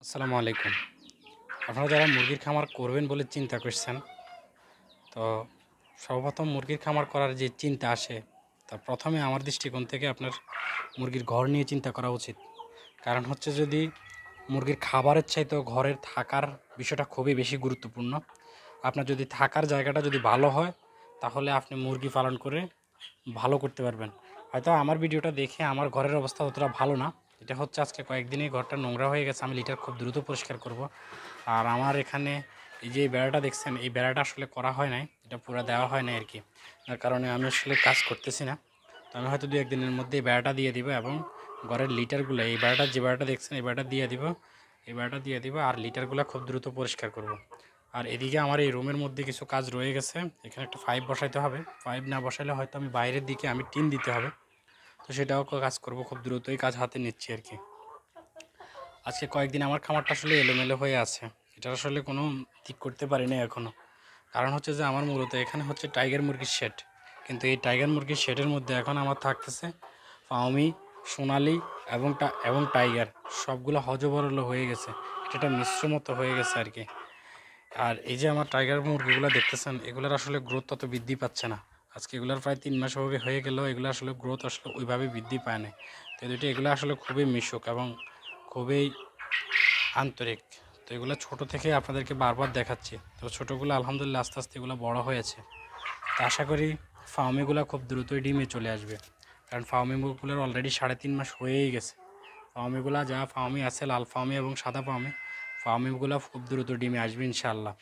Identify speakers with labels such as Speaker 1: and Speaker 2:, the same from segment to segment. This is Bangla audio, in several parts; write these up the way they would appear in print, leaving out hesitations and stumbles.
Speaker 1: আসসালামু আলাইকুম। আপনারা যারা মুরগির খামার করবেন বলে চিন্তা করছেন, তো সর্বপ্রথম মুরগির খামার করার যে চিন্তা আসে, তা প্রথমে আমার দৃষ্টিকোণ থেকে আপনার মুরগির ঘর নিয়ে চিন্তা করা উচিত। কারণ হচ্ছে যদি মুরগির খাবারের চাইতেও ঘরের থাকার বিষয়টা খুবই বেশি গুরুত্বপূর্ণ। আপনার যদি থাকার জায়গাটা যদি ভালো হয়, তাহলে আপনি মুরগি পালন করে ভালো করতে পারবেন। হয়তো আমার ভিডিওটা দেখে আমার ঘরের অবস্থা অতটা ভালো না। এটা হচ্ছে আজকে কয়েকদিনেই ঘরটা নোংরা হয়ে গেছে। আমি লিটার খুব দ্রুত পরিষ্কার করব। আর আমার এখানে এই যে বেড়াটা দেখছেন, এই বেড়াটা আসলে করা হয় নাই। এটা পুরা দেওয়া হয় নাই আরকি। যার কারণে আমি আসলে কাজ করতেছি না। তো আমি হয়তো ২-১ দিনের মধ্যে এই বেড়াটা দিয়ে দিব এবং ঘরের লিটারগুলো এই বেড়াটা যে বেড়াটা দেখছেন এই বেড়াটা দিয়ে দিব। এই বেড়াটা দিয়ে দিব আর লিটারগুলো খুব দ্রুত পরিষ্কার করব। আর এদিকে আমার এই রুমের মধ্যে কিছু কাজ রয়ে গেছে। এখানে একটা পাইপ বসাইতে হবে। পাইপ না বসাইলে হয়তো আমি বাইরের দিকে আমি টিন দিতে হবে। তো সেটাও কাজ করব, খুব দ্রুতই কাজ হাতে নিচ্ছি আরকি। আজকে কয়েকদিন আমার খামারটা আসলে এলোমেলো হয়ে আছে। এটা আসলে কোনো ঠিক করতে পারি নাই এখনও। কারণ হচ্ছে যে আমার মূলত এখানে হচ্ছে টাইগার মুরগির শেড। কিন্তু এই টাইগার মুরগির শেডের মধ্যে এখন আমার থাকতেছে ফাউমি, সোনালি এবং টাইগার। সবগুলো হযবরল হয়ে গেছে। এটা একটা মিশ্র মতো হয়ে গেছে আরকি। আর এই যে আমার টাইগার মুরগিগুলো দেখতেছেন, এগুলার আসলে গ্রোথ তত বৃদ্ধি পাচ্ছে না। আজকে এগুলার প্রায় ৩ মাস হয়ে গেলেও এগুলো আসলে গ্রোথ আসলে ওইভাবে বৃদ্ধি পায় নাই। তো দুটো এগুলো আসলে খুবই মিশুক এবং খুবই আন্তরিক। তো এগুলো ছোট থেকেই আপনাদেরকে বারবার দেখাচ্ছি। তো ছোটোগুলো আলহামদুলিল্লাহ আস্তে আস্তে এগুলো বড় হয়েছে। তো আশা করি ফার্মিগুলো খুব দ্রুতই ডিমে চলে আসবে। কারণ ফার্মিগুলোর অলরেডি ৩.৫ মাস হয়েই গেছে। ফার্মিগুলো যা ফার্মি আছে, লাল ফার্মি এবং সাদা ফার্মি, ফার্মিগুলো খুব দ্রুত ডিমে আসবে ইনশাআল্লাহ।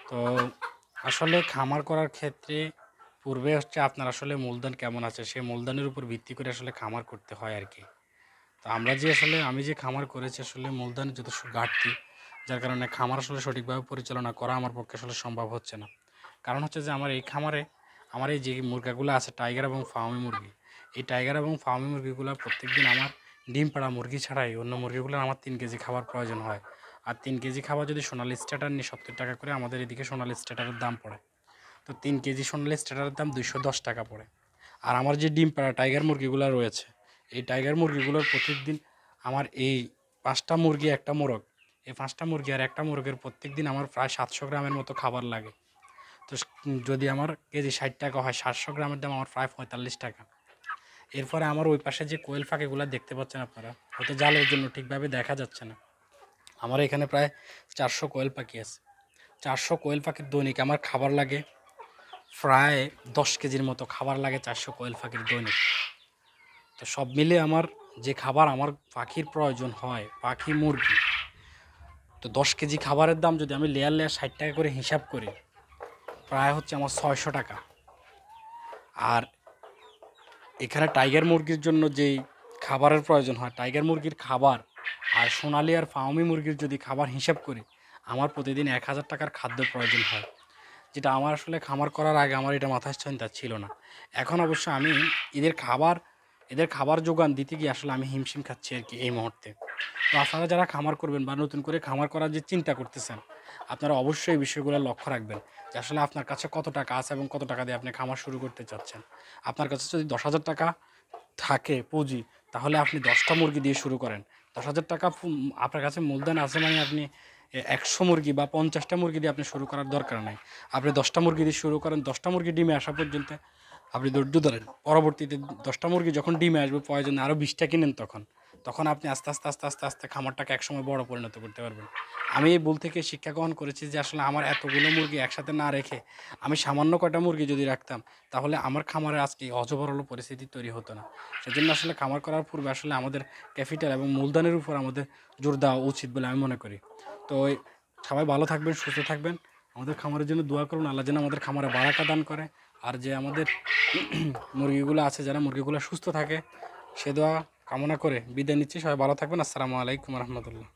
Speaker 1: তো আসলে খামার করার ক্ষেত্রে পূর্বে হচ্ছে আপনার আসলে মূলধন কেমন আছে, সেই মূলধনের উপর ভিত্তি করে আসলে খামার করতে হয় আর কি। তো আমি যে খামার করেছি আসলে মূলধনের যথেষ্ট ঘাটতি, যার কারণে খামার আসলে সঠিকভাবে পরিচালনা করা আমার পক্ষে আসলে সম্ভব হচ্ছে না। কারণ হচ্ছে যে আমার এই খামারে আমার এই যে মুরগাগুলো আছে টাইগার এবং ফার্মি মুরগি, এই টাইগার এবং ফার্মি মুরগিগুলো প্রত্যেকদিন আমার ডিম পাড়া মুরগি ছাড়াই অন্য মুরগিগুলোর আমার ৩ কেজি খাবার প্রয়োজন হয়। আর ৩ কেজি খাবার যদি সোনালি স্ট্যাটার নিই ৭০ টাকা করে, আমাদের এদিকে সোনালি স্ট্যাটারের দাম পড়ে। তো ৩ কেজি সোনালি স্ট্যাটারের দাম ২১০ টাকা পড়ে। আর আমার যে ডিম পাড়া টাইগার মুরগিগুলো রয়েছে, এই টাইগার মুরগিগুলোর প্রত্যেকদিন আমার এই ৫টা মুরগি একটা মোরগ, এই ৫টা মুরগি আর একটা মোরগের প্রত্যেকদিন আমার প্রায় ৭০০ গ্রামের মতো খাবার লাগে। তো যদি আমার কেজি ৬০ টাকা হয়, ৭০০ গ্রামের দাম আমার প্রায় ৪৫ টাকা। এরপরে আমার ওই পাশে যে কোয়েল পাখিগুলো দেখতে পাচ্ছেন আপনারা, হয়তো জালের জন্য ঠিকভাবে দেখা যাচ্ছে না। আমার এখানে প্রায় ৪০০ কোয়েল পাখি আছে। ৪০০ কোয়েল পাখির দৈনিক আমার খাবার লাগে প্রায় ১০ কেজির মতো খাবার লাগে ৪০০ কোয়েল পাখির দৈনিক। তো সব মিলে আমার যে খাবার আমার পাখির প্রয়োজন হয়, পাখি, মুরগি, তো ১০ কেজি খাবারের দাম যদি আমি লেয়ার ৬০ টাকা করে হিসাব করি, প্রায় হচ্ছে আমার ৬০০ টাকা। আর এখানে টাইগার মুরগির জন্য যেই খাবারের প্রয়োজন হয়, টাইগার মুরগির খাবার আর সোনালি আর ফার্মি মুরগির যদি খাবার হিসাব করি, আমার প্রতিদিন ১,০০০ টাকার খাদ্য প্রয়োজন হয়। যেটা আমার আসলে খামার করার আগে আমার এটা মাথায় চিন্তা ছিল না। এখন অবশ্য আমি এদের খাবার এদের খাবার জোগান দিতে গিয়ে আসলে আমি হিমশিম খাচ্ছি আরকি এই মুহূর্তে। তো আপনারা যারা খামার করবেন বা নতুন করে খামার করার যে চিন্তা করতেছেন, আপনারা অবশ্যই এই বিষয়গুলো লক্ষ্য রাখবেন যে আসলে আপনার কাছে কত টাকা আছে এবং কত টাকা দিয়ে আপনি খামার শুরু করতে চাচ্ছেন। আপনার কাছে যদি ১০,০০০ টাকা থাকে পুঁজি, তাহলে আপনি ১০টা মুরগি দিয়ে শুরু করেন। ১০,০০০ টাকা আপনার কাছে মূলধন আছে মানে আপনি ১০০ মুরগি বা ৫০টা মুরগি দিয়ে আপনি শুরু করার দরকার নাই। আপনি ১০টা মুরগি দিয়ে শুরু করেন, ১০টা মুরগি ডিমে আসা পর্যন্ত আপনি ধৈর্য ধরেন। পরবর্তীতে ১০টা মুরগি যখন ডিমে আসবে, প্রয়োজনে আরও ২০টা কিনেন তখন। তখন আপনি আস্তে আস্তে খামারটাকে একসময় বড় পরিণত করতে পারবেন। আমি এই ভুল থেকে শিক্ষা গ্রহণ করেছি যে আসলে আমার এতগুলো মুরগি একসাথে না রেখে আমি সামান্য কয়টা মুরগি যদি রাখতাম, তাহলে আমার খামারে আজকে এই অজবরল পরিস্থিতি তৈরি হতো না। সেজন্য আসলে খামার করার পূর্বে আসলে আমাদের ক্যাপিটাল এবং মূলধনের উপর আমাদের জোর দেওয়া উচিত বলে আমি মনে করি। তো সবাই ভালো থাকবেন, সুস্থ থাকবেন। আমাদের খামারের জন্য দোয়া করুন। আল্লাহ যেন আমাদের খামারে বারাকা দান করে। আর যে আমাদের মুরগিগুলো আছে, যারা মুরগিগুলো সুস্থ থাকে, সে দোয়া কামনা করে বিদায় নিচ্ছি। সবাই ভালো থাকবেন। আসসালামু আলাইকুম রহমতুল্লাহ।